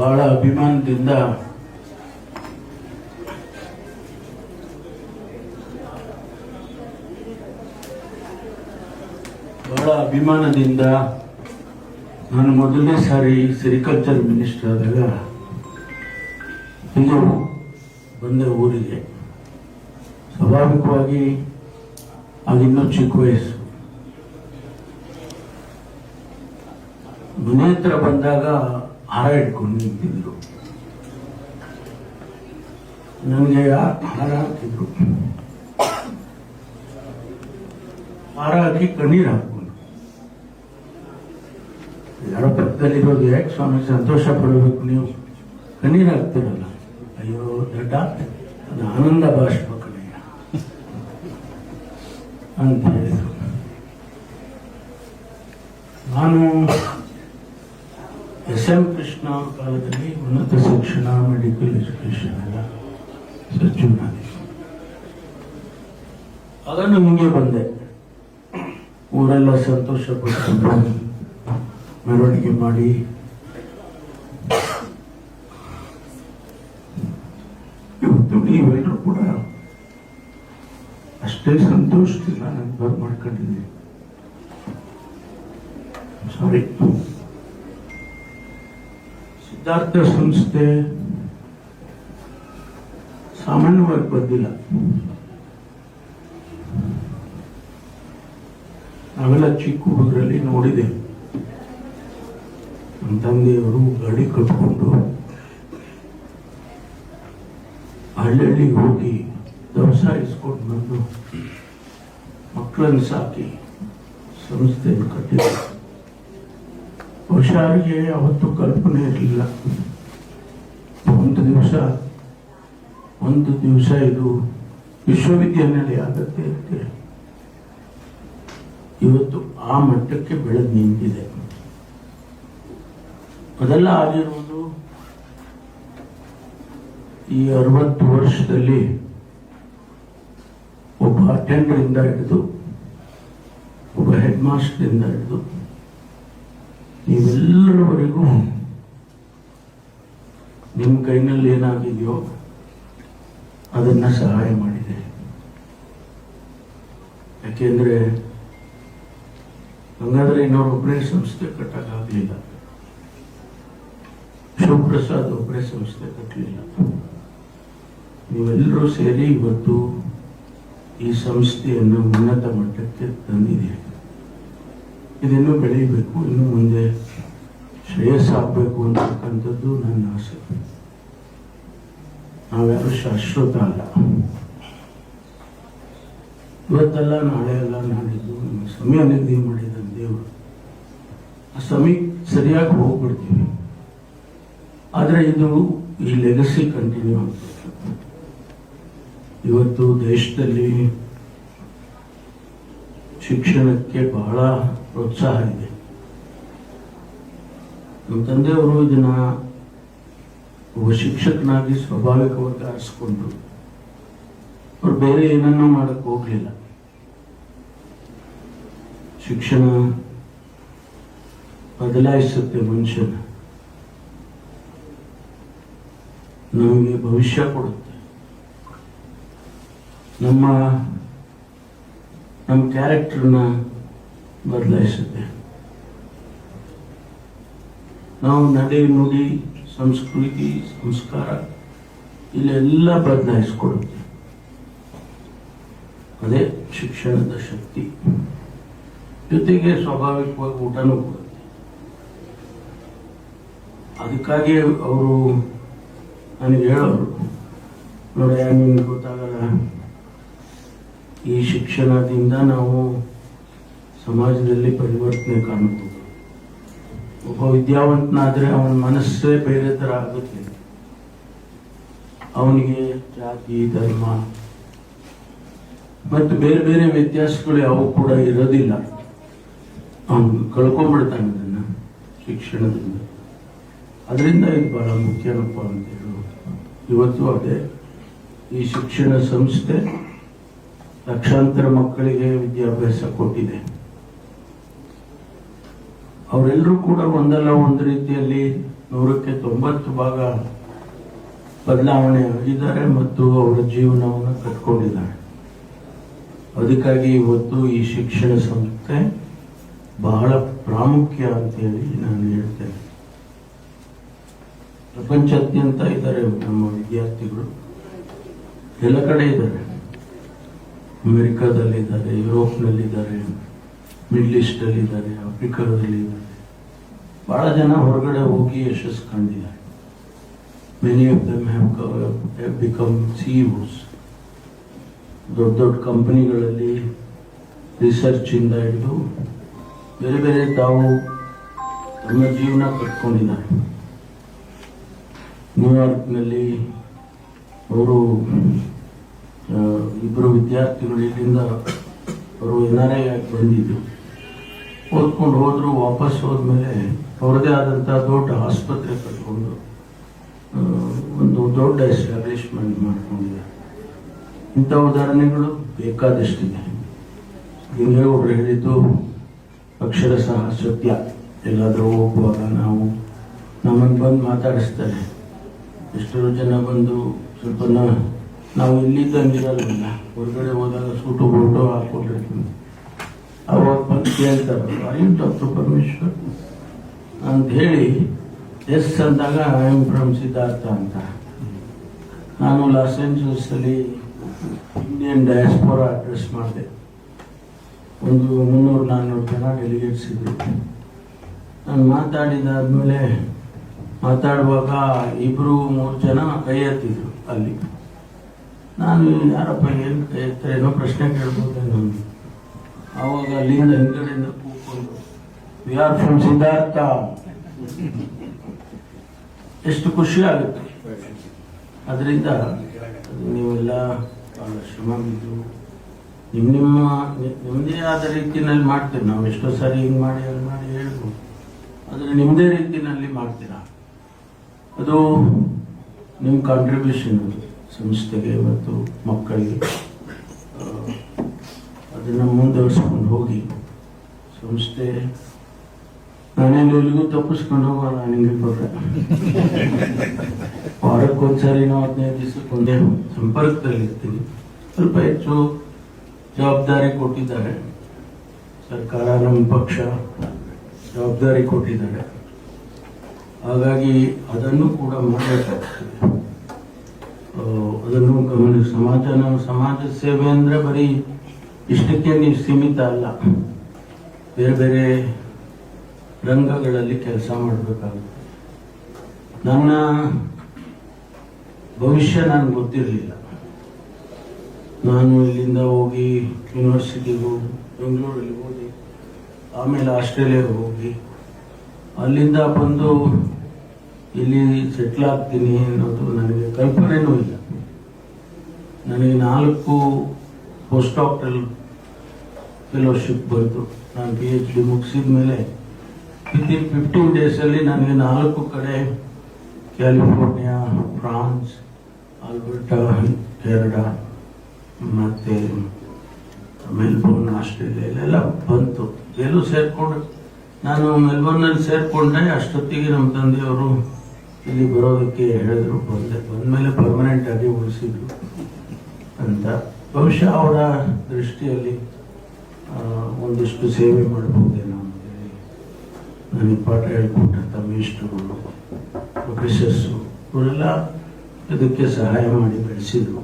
ಬಹಳ ಅಭಿಮಾನದಿಂದ ನಾನು ಮೊದಲನೇ ಸಾರಿ ಸೆರಿಕಲ್ಚರ್ ಮಿನಿಸ್ಟರ್ ಆದಾಗ ಇದು ಬಂದ ಊರಿಗೆ. ಸ್ವಾಭಾವಿಕವಾಗಿ ಆಗಿನ್ನೂ ಚಿಕ್ಕ ವಯಸ್ಸು. ಮನೆ ಹತ್ರ ಬಂದಾಗ ಹಾರ ಇಟ್ಕೊಂಡು ನಿಂತಿದ್ರು. ನನಗೆ ಹಾರ ಹಾಕಿದ್ರು. ಹಾರ ಹಾಕಿ ಕಣ್ಣೀರು ಹಾಕೊಂಡು, ಯಾರೋ ಪಕ್ಕದಲ್ಲಿರೋದು, ಯಾಕೆ ಸ್ವಾಮಿ ಸಂತೋಷ ಪಡಬೇಕು, ನೀವು ಕಣ್ಣೀರು ಹಾಕ್ತಿರಲ್ಲ? ಅಯ್ಯೋ ದಡ್ಡ, ಅದು ಆನಂದ ಬಾಷ್ಪ ಕಣಯ್ಯ ಅಂತ ಹೇಳಿದ್ರು. ನಾನು ಎಸ್.ಎಂ. ಕೃಷ್ಣ ಅವ್ರ ಕಾಲದಲ್ಲಿ ಉನ್ನತ ಶಿಕ್ಷಣ, ಮೆಡಿಕಲ್ ಎಜುಕೇಶನ್ ಎಲ್ಲ ಸಚಿವನಾಗಿ, ಆಗ ನಿಮಗೆ ಬಂದೆ. ಊರೆಲ್ಲ ಸಂತೋಷ ಪಡ್ಕೊಂಡು ಮೆರವಣಿಗೆ ಮಾಡಿ ಇವತ್ತು ನೀವೆಲ್ಲರೂ ಕೂಡ ಅಷ್ಟೇ ಸಂತೋಷದಿಂದ ನಾನು ಬರ್ ಮಾಡ್ಕೊಂಡಿದ್ದೀನಿ. ಸಾರಿ, ಸಿದ್ಧಾರ್ಥ ಸಂಸ್ಥೆ ಸಾಮಾನ್ಯವಾಗಿ ಬಂದಿಲ್ಲ. ನಾವೆಲ್ಲ ಚಿಕ್ಕ ಹುಡುಗರಲ್ಲಿ ನೋಡಿದೆ. ನಮ್ಮ ತಂದೆಯವರು ಗಾಡಿ ಕಟ್ಕೊಂಡು ಹಳ್ಳಿಗೆ ಹೋಗಿ ದವಸ ಇಸ್ಕೊಂಡು ಬಂದು ಮಕ್ಕಳನ್ನು ಸಾಕಿ ಸಂಸ್ಥೆಯನ್ನು ಕಟ್ಟಿದ್ರು. ಬಹುಶಃ ಅವರಿಗೆ ಅವತ್ತು ಕಲ್ಪನೆ ಇರಲಿಲ್ಲ, ಒಂದು ದಿವಸ ಇದು ವಿಶ್ವವಿದ್ಯಾನಿಲಯ ಆಗತ್ತೆ ಅಂತ. ಇವತ್ತು ಆ ಮಟ್ಟಕ್ಕೆ ಬೆಳೆದು ನಿಂತಿದೆ. ಅದೆಲ್ಲ ಆಗಿರುವುದು ಈ 60 ವರ್ಷದಲ್ಲಿ ಒಬ್ಬ ಅಟೆಂಡರ್ ಇಂದ ಹಿಡಿದು, ಒಬ್ಬ ಹೆಡ್ ಮಾಸ್ಟರ್ ಇಂದ ಹಿಡಿದು ನೀವೆಲ್ಲರವರೆಗೂ ನಿಮ್ಮ ಕೈನಲ್ಲಿ ಏನಾಗಿದೆಯೋ ಅದನ್ನ ಸಹಾಯ ಮಾಡಿದೆ. ಯಾಕೆಂದ್ರೆ ಹಂಗಾದ್ರೆ ಇನ್ನೊಬ್ಬರೇ ಸಂಸ್ಥೆ ಕಟ್ಟಕ್ಕಾಗಲಿಲ್ಲ. ಶಿವಪ್ರಸಾದ್ ಒಬ್ಬರೇ ಸಂಸ್ಥೆ ಕಟ್ಟಲಿಲ್ಲ. ನೀವೆಲ್ಲರೂ ಸೇರಿ ಇವತ್ತು ಈ ಸಂಸ್ಥೆಯನ್ನು ಉನ್ನತ ಮಟ್ಟಕ್ಕೆ ತಂದಿದೆ. ಇದನ್ನು ಬೆಳೆಯಬೇಕು, ಇನ್ನು ಮುಂದೆ ಶ್ರೇಯಸ್ಸಾಗಬೇಕು ಅಂತಕ್ಕಂಥದ್ದು ನನ್ನ ಆಸೆ. ನಾವ್ಯಾರು ಶಾಶ್ವತ ಅಲ್ಲ. ಇವತ್ತಲ್ಲ, ನಾಳೆ ಅಲ್ಲ, ನಾಡಿದ್ದು ನಮ್ಮ ಸಮಯ ನಿಗದಿ ಮಾಡಿದ ದೇವರು. ಆ ಸಮಯಕ್ಕೆ ಸರಿಯಾಗಿ ಹೋಗ್ಬಿಡ್ತೀವಿ. ಆದರೆ ಇದು ಈ ಲೆಗಸಿ ಕಂಟಿನ್ಯೂ ಆಗ್ತದೆ. ಇವತ್ತು ದೇಶದಲ್ಲಿ ಶಿಕ್ಷಣಕ್ಕೆ ಬಹಳ ಪ್ರೋತ್ಸಾಹ ಇದೆ. ನಮ್ಮ ತಂದೆಯವರು ಇದನ್ನ ಒಬ್ಬ ಶಿಕ್ಷಕನಾಗಿ ಸ್ವಾಭಾವಿಕವಾಗಿ ಆರಿಸ್ಕೊಂಡ್ರು. ಅವ್ರು ಬೇರೆ ಏನನ್ನೂ ಮಾಡಕ್ ಹೋಗ್ಲಿಲ್ಲ. ಶಿಕ್ಷಣ ಬದಲಾಯಿಸುತ್ತೆ ಮನುಷ್ಯನ, ನಮಗೆ ಭವಿಷ್ಯ ಕೊಡುತ್ತೆ, ನಮ್ಮ ಕ್ಯಾರೆಕ್ಟರ್ನ ಬದಲಾಯಿಸುತ್ತೆ. ನಾವು ನಡೆ, ನುಡಿ, ಸಂಸ್ಕೃತಿ, ಸಂಸ್ಕಾರ ಇಲ್ಲೆಲ್ಲ ಬದಲಾಯಿಸ್ಕೊಡುತ್ತೆ. ಅದೇ ಶಿಕ್ಷಣದ ಶಕ್ತಿ. ಜೊತೆಗೆ ಸ್ವಾಭಾವಿಕವಾಗಿ ಊಟನೂ ಕೊಡುತ್ತೆ. ಅದಕ್ಕಾಗಿ ಅವರು ನನಗೆ ಹೇಳೋರು, ನೋಡಿ ನಿಮ್ಗೆ ಗೊತ್ತಾಗಲ್ಲ, ಈ ಶಿಕ್ಷಣದಿಂದ ನಾವು ಸಮಾಜದಲ್ಲಿ ಪರಿವರ್ತನೆ ಕಾಣಬಹುದು. ಒಬ್ಬ ವಿದ್ಯಾವಂತನಾದ್ರೆ ಅವನ ಮನಸ್ಸೇ ಬೇರೆ ತರ ಆಗುತ್ತೆ. ಅವನಿಗೆ ಜಾತಿ, ಧರ್ಮ ಮತ್ತು ಬೇರೆ ಬೇರೆ ವ್ಯತ್ಯಾಸಗಳು ಯಾವ ಕೂಡ ಇರೋದಿಲ್ಲ. ಅವನು ಕಳ್ಕೊಂಡ್ಬಿಡ್ತಾನೆ ಅದನ್ನ ಶಿಕ್ಷಣದಿಂದ. ಅದರಿಂದ ಇದು ಬಹಳ ಮುಖ್ಯನಪ್ಪ ಅಂತ ಹೇಳೋದು. ಇವತ್ತು ಅದೇ ಈ ಶಿಕ್ಷಣ ಸಂಸ್ಥೆ ಲಕ್ಷಾಂತರ ಮಕ್ಕಳಿಗೆ ವಿದ್ಯಾಭ್ಯಾಸ ಕೊಟ್ಟಿದೆ. ಅವರೆಲ್ಲರೂ ಕೂಡ ಒಂದಲ್ಲ ಒಂದು ರೀತಿಯಲ್ಲಿ 100ಕ್ಕೆ 90 ಭಾಗ ಬದಲಾವಣೆ ಆಗಿದ್ದಾರೆ ಮತ್ತು ಅವರ ಜೀವನವನ್ನು ಕಟ್ಕೊಂಡಿದ್ದಾರೆ. ಅದಕ್ಕಾಗಿ ಇವತ್ತು ಈ ಶಿಕ್ಷಣ ಸಂಸ್ಥೆ ಬಹಳ ಪ್ರಾಮುಖ್ಯ ಅಂತ ಹೇಳಿ ನಾನು ಹೇಳ್ತೇನೆ. ಪ್ರಪಂಚಾದ್ಯಂತ ಇದ್ದಾರೆ ನಮ್ಮ ವಿದ್ಯಾರ್ಥಿಗಳು, ಎಲ್ಲ ಕಡೆ ಇದ್ದಾರೆ. ಅಮೆರಿಕಾದಲ್ಲಿದ್ದಾರೆ, ಯುರೋಪ್ನಲ್ಲಿದ್ದಾರೆ, ಮಿಡ್ಲ್ ಈಸ್ಟ್ ಅಲ್ಲಿ ಇದ್ದಾರೆ, ಆಫ್ರಿಕಾದಲ್ಲಿ ಇದ್ದಾರೆ. ಬಹಳ ಜನ ಹೊರಗಡೆ ಹೋಗಿ ಯಶಸ್ಸು ಕಂಡಿದ್ದಾರೆ. Many of them have become CEOs. ದೊಡ್ಡ ದೊಡ್ಡ ಕಂಪನಿಗಳಲ್ಲಿ ರಿಸರ್ಚ್ ಇಂದ ಹಿಡಿದು ಬೇರೆ ಬೇರೆ ತಾವು ತಮ್ಮ ಜೀವನ ಕಟ್ಕೊಂಡಿದ್ದಾರೆ. ನ್ಯೂಯಾರ್ಕ್ನಲ್ಲಿ ಅವರು ಇಬ್ಬರು ವಿದ್ಯಾರ್ಥಿಗಳು ಇಲ್ಲಿಂದ ಅವರು NRI ಆಗಿ ಬಂದಿದ್ರು. ಓದ್ಕೊಂಡು ಹೋದ್ರು, ವಾಪಸ್ ಹೋದ್ಮೇಲೆ ಅವ್ರದೇ ಆದಂತಹ ದೊಡ್ಡ ಆಸ್ಪತ್ರೆ ಕಟ್ಕೊಂಡು ಒಂದು ದೊಡ್ಡ ಎಸ್ಟಾಬ್ಲಿಷ್ಮೆಂಟ್ ಮಾಡ್ಕೊಂಡಿದ್ದಾರೆ. ಇಂಥ ಉದಾಹರಣೆಗಳು ಬೇಕಾದಷ್ಟಿದೆ. ಲಿಂಗೇಗೌಡರು ಹೇಳಿದ್ದು ಅಕ್ಷರಶಃ ಸತ್ಯ. ಎಲ್ಲಾದರೂ ಹೋಗುವಾಗ ನಮ್ಮನ್ನು ಬಂದು ಮಾತಾಡಿಸ್ತಾರೆ. ಎಷ್ಟೋ ಜನ ಬಂದು ಸ್ವಲ್ಪ ನಾವು ಇಲ್ಲಿದ್ದಂಗಿರಲ್ಲ, ಹೊರಗಡೆ ಹೋದಾಗ ಸೂಟು ಬೂಟು ಹಾಕೊಂಡಿರ್ತೀವಿ. ಅವಾಗ ಬಂದು ಕೇಳ್ತಾರೆ, ಐ ಡಾಕ್ಟರ್ ಪರಮೇಶ್ವರ್ ಅಂತ ಹೇಳಿ ಎಸ್ ಅಂದಾಗ ಐ ಆಮ್ ಫ್ರಮ್ ಸಿದ್ಧಾರ್ಥ ಅಂತ. ನಾನು ಲಾಸ್ ಏಂಜಲಸ್ ಅಲ್ಲಿ ಇಂಡಿಯನ್ ಡಯಾಸ್ಪೋರಾ ಅಡ್ರೆಸ್ ಮಾಡಿದೆ. ಒಂದು 300-400 ಜನ ಡೆಲಿಗೇಟ್ಸ್ ಇದ್ರು. ನಾನು ಮಾತಾಡಿದಾದ್ಮೇಲೆ ಮಾತಾಡುವಾಗ 2-3 ಜನ ಕೈ ಎತ್ತಿದ್ರು ಅಲ್ಲಿ. ನಾನು ಯಾರಪ್ಪ ಏನು ಕೈ ಎತ್ತಾರೆ, ಏನೋ ಪ್ರಶ್ನೆ ಕೇಳ್ಬೋದೇನೋ. ಆವಾಗ ಅಲ್ಲಿಂದ ಹಿಂದ್ಗಡೆಯಿಂದ ಕೂತ್ಕೊಂಡು ವಿ ಆರ್ ಫ್ರಮ್ ಸಿದ್ಧಾರ್ಥ. ಎಷ್ಟು ಖುಷಿ ಆಗುತ್ತೆ. ಅದರಿಂದ ನೀವೆಲ್ಲ ಬಹಳ ಶ್ರಮ ಬಿದ್ದು ನಿಮ್ಮದೇ ಆದ ರೀತಿಯಲ್ಲಿ ಮಾಡ್ತೀವಿ. ನಾವು ಎಷ್ಟೋ ಸಾರಿ ಹಿಂಗೆ ಮಾಡಿ ಅಲ್ಲಿ ಮಾಡಿ ಹೇಳ್ಬೋದು, ಆದರೆ ನಿಮ್ಮದೇ ರೀತಿಯಲ್ಲಿ ಮಾಡ್ತೀರಾ. ಅದು ನಿಮ್ಮ ಕಾಂಟ್ರಿಬ್ಯೂಷನ್ ಸಂಸ್ಥೆಗೆ ಮತ್ತು ಮಕ್ಕಳಿಗೆ. ಅದನ್ನು ಮುಂದುವರಿಸ್ಕೊಂಡು ಹೋಗಿ ಸಂಸ್ಥೆ ನಾನೇನು ಎಲ್ಲಿಗೂ ತಪ್ಪಿಸ್ಕೊಂಡು ಹೋಗೋಲ್ಲ. ನಿಮಗೆ ಕೊಟ್ಟರೆ ವಾರಕ್ಕೊಂದ್ಸರಿನೋ 15 ದಿವಸಕ್ಕೊಂದೇ ಸಂಪರ್ಕದಲ್ಲಿರ್ತೀನಿ. ಸ್ವಲ್ಪ ಹೆಚ್ಚು ಜವಾಬ್ದಾರಿ ಕೊಟ್ಟಿದ್ದಾರೆ ಸರ್ಕಾರ, ನಮ್ಮ ಪಕ್ಷ ಜವಾಬ್ದಾರಿ ಕೊಟ್ಟಿದ್ದಾರೆ. ಹಾಗಾಗಿ ಅದನ್ನು ಕೂಡ ಮಾಡಬೇಕಾಗ್ತದೆ. ಅದನ್ನು ಸಮಾಜ ಸೇವೆ ಅಂದರೆ ಬರೀ ಇಷ್ಟಕ್ಕೆ ನೀವು ಸೀಮಿತ ಅಲ್ಲ, ಬೇರೆ ಬೇರೆ ರಂಗಗಳಲ್ಲಿ ಕೆಲಸ ಮಾಡಬೇಕಾಗುತ್ತೆ. ನನ್ನ ಭವಿಷ್ಯ ನನಗೆ ಗೊತ್ತಿರಲಿಲ್ಲ. ನಾನು ಇಲ್ಲಿಂದ ಹೋಗಿ ಯೂನಿವರ್ಸಿಟಿಗೆ ಹೋಗಿ ಬೆಂಗಳೂರಲ್ಲಿ ಹೋಗಿ ಆಮೇಲೆ ಆಸ್ಟ್ರೇಲಿಯಾಗೆ ಹೋಗಿ ಅಲ್ಲಿಂದ ಬಂದು ಇಲ್ಲಿ ಸೆಟ್ಲ್ ಆಗ್ತೀನಿ ಅನ್ನೋದು ನನಗೆ ಕಲ್ಪನೆಯೂ ಇಲ್ಲ. ನನಗೆ 4 ಪೋಸ್ಟ್ ಡಾಕ್ಟರಲ್ ಫೆಲೋಶಿಪ್ ಬಂತು. ನಾನು PhD ಮುಗಿಸಿದ ಮೇಲೆ ವಿತಿನ್ 15 ಡೇಸಲ್ಲಿ ನನಗೆ 4 ಕಡೆ ಕ್ಯಾಲಿಫೋರ್ನಿಯಾ, ಫ್ರಾನ್ಸ್, ಆಲ್ಬರ್ಟಾ, ಕೆನಡಾ ಮತ್ತು ಮೆಲ್ಬೋರ್ನ್, ಆಸ್ಟ್ರೇಲಿಯಾ ಇಲ್ಲೆಲ್ಲ ಬಂತು. ಎಲ್ಲೂ ಸೇರಿಕೊಂಡು ನಾನು ಮೆಲ್ಬೋರ್ನಲ್ಲಿ ಸೇರಿಕೊಂಡೆ. ಅಷ್ಟೊತ್ತಿಗೆ ನಮ್ಮ ತಂದೆಯವರು ಇಲ್ಲಿ ಬರೋದಕ್ಕೆ ಹೇಳಿದ್ರು. ಬಂದಮೇಲೆ ಪರ್ಮನೆಂಟ್ ಆಗಿ ಉಳಿಸಿದ್ರು ಅಂತ. ಬಹುಶಃ ಅವರ ದೃಷ್ಟಿಯಲ್ಲಿ ಒಂದಿಷ್ಟು ಸೇವೆ ಮಾಡಬಹುದೇನೋ ಅಂತೇಳಿ ನನಗೆ ಪಾಠ ಹೇಳ್ಕೊಟ್ಟಂಥ ಮೇಷ್ಟ್ರುಗಳು, ಪ್ರೊಫೆಸರ್ಸು ಇವರೆಲ್ಲ ಇದಕ್ಕೆ ಸಹಾಯ ಮಾಡಿ ಬೆಳೆಸಿದ್ರು.